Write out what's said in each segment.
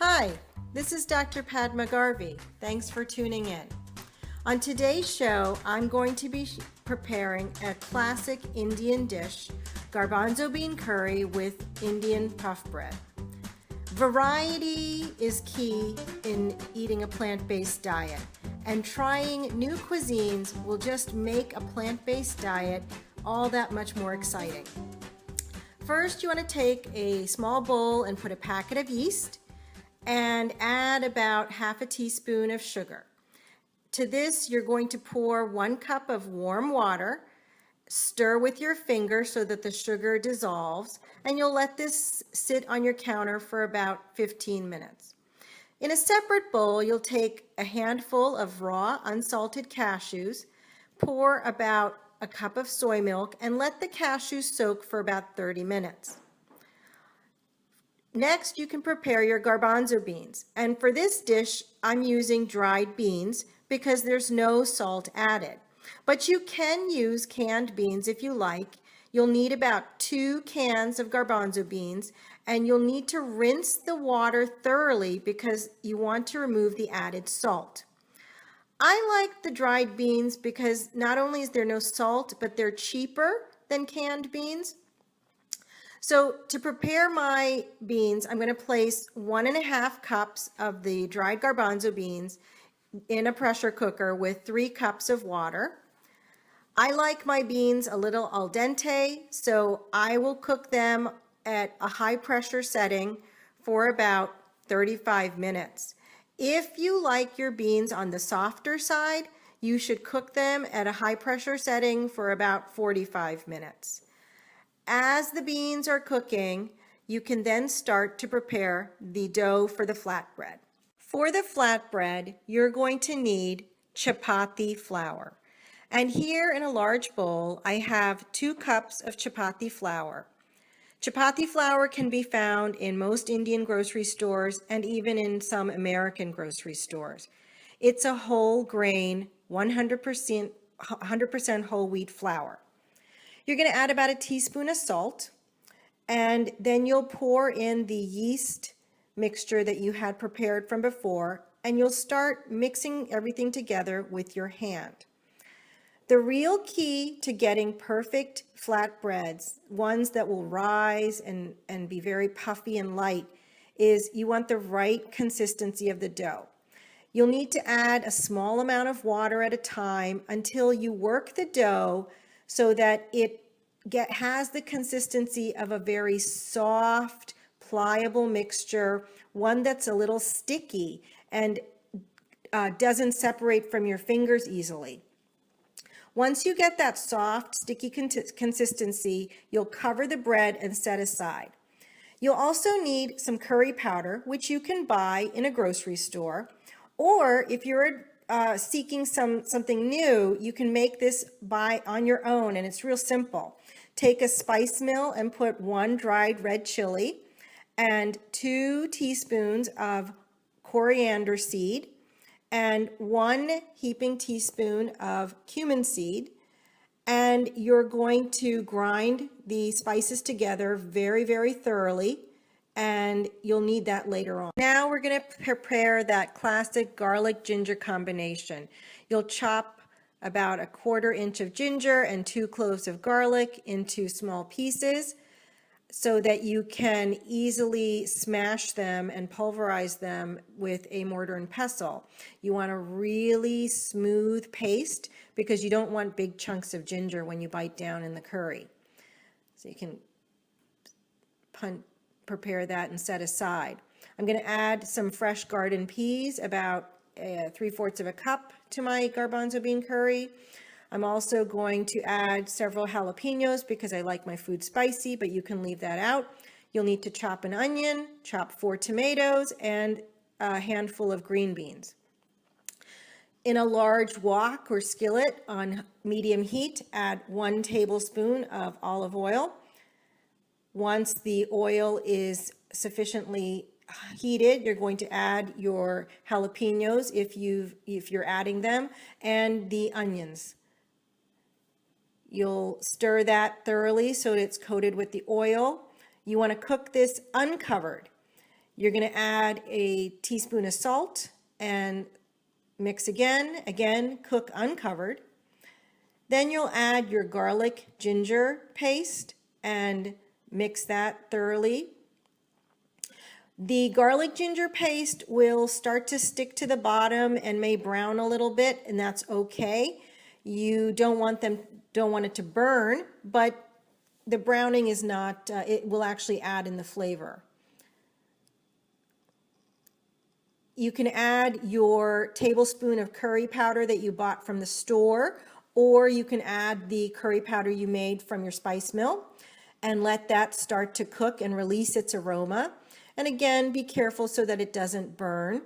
Hi, this is Dr. Padma Garvey. Thanks for tuning in. On today's show, I'm going to be preparing a classic Indian dish, garbanzo bean curry with Indian puff bread. Variety is key in eating a plant-based diet, and trying new cuisines will just make a plant-based diet all that much more exciting. First, you want to take a small bowl and put a packet of yeast and add about half a teaspoon of sugar. To this, you're going to pour 1 cup of warm water, stir with your finger so that the sugar dissolves, and you'll let this sit on your counter for about 15 minutes. In a separate bowl, you'll take a handful of raw, unsalted cashews, pour about a cup of soy milk, and let the cashews soak for about 30 minutes. Next, you can prepare your garbanzo beans. And for this dish, I'm using dried beans because there's no salt added. But you can use canned beans if you like. You'll need about 2 cans of garbanzo beans, and you'll need to rinse the water thoroughly because you want to remove the added salt. I like the dried beans because not only is there no salt, but they're cheaper than canned beans. So to prepare my beans, I'm going to place 1.5 cups of the dried garbanzo beans in a pressure cooker with 3 cups of water. I like my beans a little al dente, so I will cook them at a high pressure setting for about 35 minutes. If you like your beans on the softer side, you should cook them at a high pressure setting for about 45 minutes. As the beans are cooking, you can then start to prepare the dough for the flatbread. For the flatbread, you're going to need chapati flour. And here in a large bowl, I have 2 cups of chapati flour. Chapati flour can be found in most Indian grocery stores and even in some American grocery stores. It's a whole grain, 100% whole wheat flour. You're going to add about a teaspoon of salt, and then you'll pour in the yeast mixture that you had prepared from before, and you'll start mixing everything together with your hand. The real key to getting perfect flatbreads, ones that will rise and be very puffy and light, is you want the right consistency of the dough. You'll need to add a small amount of water at a time until you work the dough so that it has the consistency of a very soft, pliable mixture, one that's a little sticky and doesn't separate from your fingers easily. Once you get that soft, sticky consistency, you'll cover the bread and set aside. You'll also need some curry powder, which you can buy in a grocery store, or if you're seeking something new, you can make this on your own, and it's real simple. Take a spice mill and put 1 dried red chili and 2 teaspoons of coriander seed and 1 heaping teaspoon of cumin seed, and you're going to grind the spices together very, very thoroughly, and you'll need that later on. Now we're going to prepare that classic garlic ginger combination. You'll chop about 1/4 inch of ginger and 2 cloves of garlic into small pieces so that you can easily smash them and pulverize them with a mortar and pestle. You want a really smooth paste because you don't want big chunks of ginger when you bite down in the curry. So you can prepare that and set aside. I'm going to add some fresh garden peas, about 3/4 cup to my garbanzo bean curry. I'm also going to add several jalapenos because I like my food spicy, but you can leave that out. You'll need to chop an onion, chop 4 tomatoes, and a handful of green beans. In a large wok or skillet on medium heat, add 1 tablespoon of olive oil. Once the oil is sufficiently heated, you're going to add your jalapenos if you're adding them, and the onions. You'll stir that thoroughly so it's coated with the oil. You want to cook this uncovered. You're going to add a teaspoon of salt and mix again. Again, cook uncovered. Then you'll add your garlic ginger paste and mix that thoroughly. The garlic ginger paste will start to stick to the bottom and may brown a little bit, and that's okay. You don't want it to burn, but the browning is not, it will actually add in the flavor. You can add your tablespoon of curry powder that you bought from the store, or you can add the curry powder you made from your spice mill and let that start to cook and release its aroma. And again, be careful so that it doesn't burn.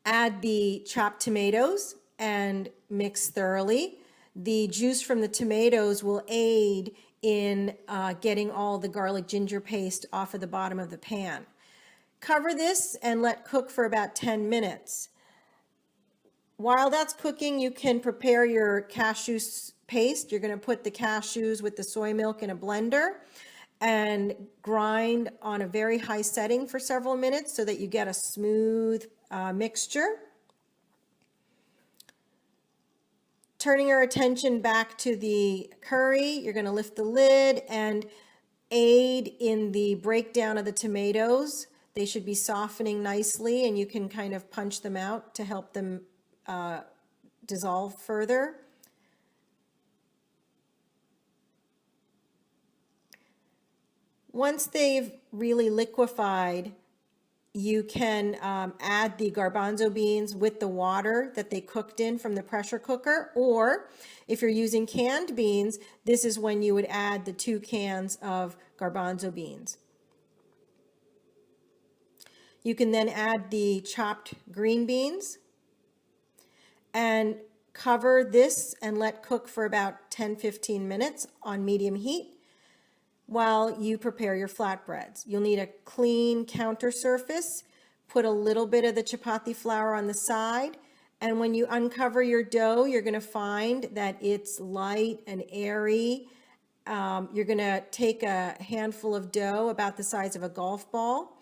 Add the chopped tomatoes and mix thoroughly. The juice from the tomatoes will aid in getting all the garlic ginger paste off of the bottom of the pan. Cover this and let cook for about 10 minutes. While that's cooking, you can prepare your cashew paste. You're going to put the cashews with the soy milk in a blender and grind on a very high setting for several minutes so that you get a smooth mixture. Turning your attention back to the curry, you're going to lift the lid and aid in the breakdown of the tomatoes. They should be softening nicely, and you can kind of punch them out to help them dissolve further. Once they've really liquefied, you can add the garbanzo beans with the water that they cooked in from the pressure cooker, or if you're using canned beans, this is when you would add the 2 cans of garbanzo beans. You can then add the chopped green beans and cover this and let cook for about 10-15 minutes on medium heat while you prepare your flatbreads. You'll need a clean counter surface. Put a little bit of the chapati flour on the side, and when you uncover your dough, you're going to find that it's light and airy. You're going to take a handful of dough about the size of a golf ball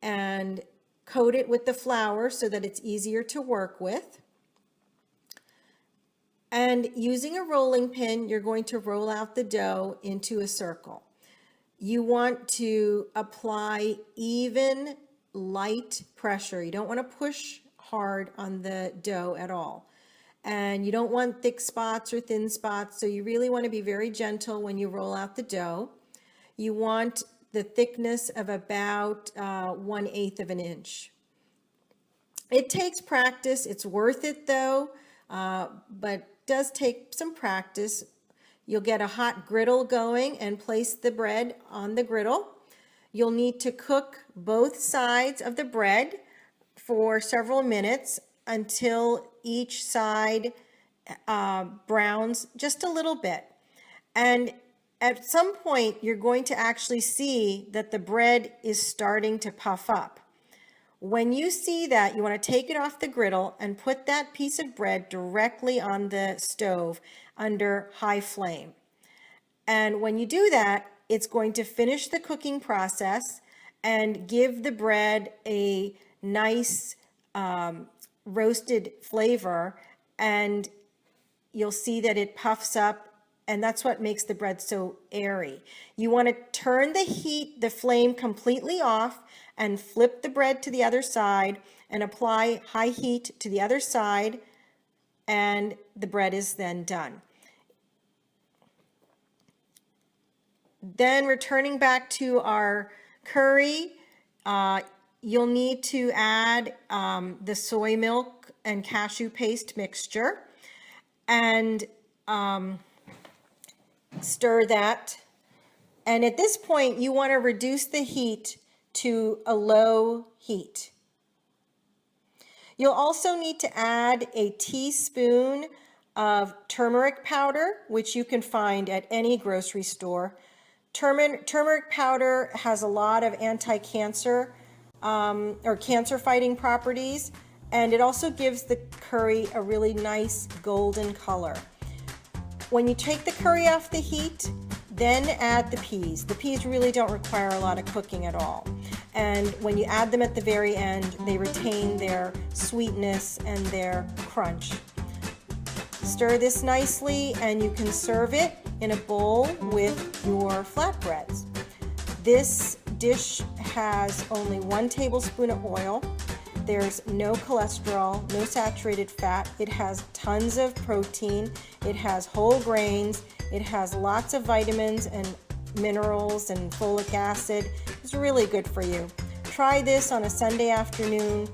and coat it with the flour so that it's easier to work with. And using a rolling pin, you're going to roll out the dough into a circle. You want to apply even, light pressure. You don't want to push hard on the dough at all. And you don't want thick spots or thin spots, so you really want to be very gentle when you roll out the dough. You want the thickness of about 1/8 of an inch. It takes practice. It's worth it though, but does take some practice. You'll get a hot griddle going and place the bread on the griddle. You'll need to cook both sides of the bread for several minutes until each side browns just a little bit. And at some point, you're going to actually see that the bread is starting to puff up. When you see that, you want to take it off the griddle and put that piece of bread directly on the stove under high flame. And when you do that, it's going to finish the cooking process and give the bread a nice roasted flavor, and you'll see that it puffs up, and that's what makes the bread so airy. You want to turn the flame completely off and flip the bread to the other side and apply high heat to the other side, and the bread is then done. Then returning back to our curry, you'll need to add the soy milk and cashew paste mixture and stir that. And at this point, you want to reduce the heat to a low heat. You'll also need to add a teaspoon of turmeric powder, which you can find at any grocery store. Turmeric powder has a lot of anti-cancer or cancer-fighting properties, and it also gives the curry a really nice golden color. When you take the curry off the heat, then add the peas. The peas really don't require a lot of cooking at all. And when you add them at the very end, they retain their sweetness and their crunch. Stir this nicely and you can serve it in a bowl with your flatbreads. This dish has only 1 tablespoon of oil. There's no cholesterol, no saturated fat. It has tons of protein. It has whole grains. It has lots of vitamins and minerals and folic acid. It's really good for you. Try this on a Sunday afternoon.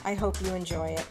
I hope you enjoy it.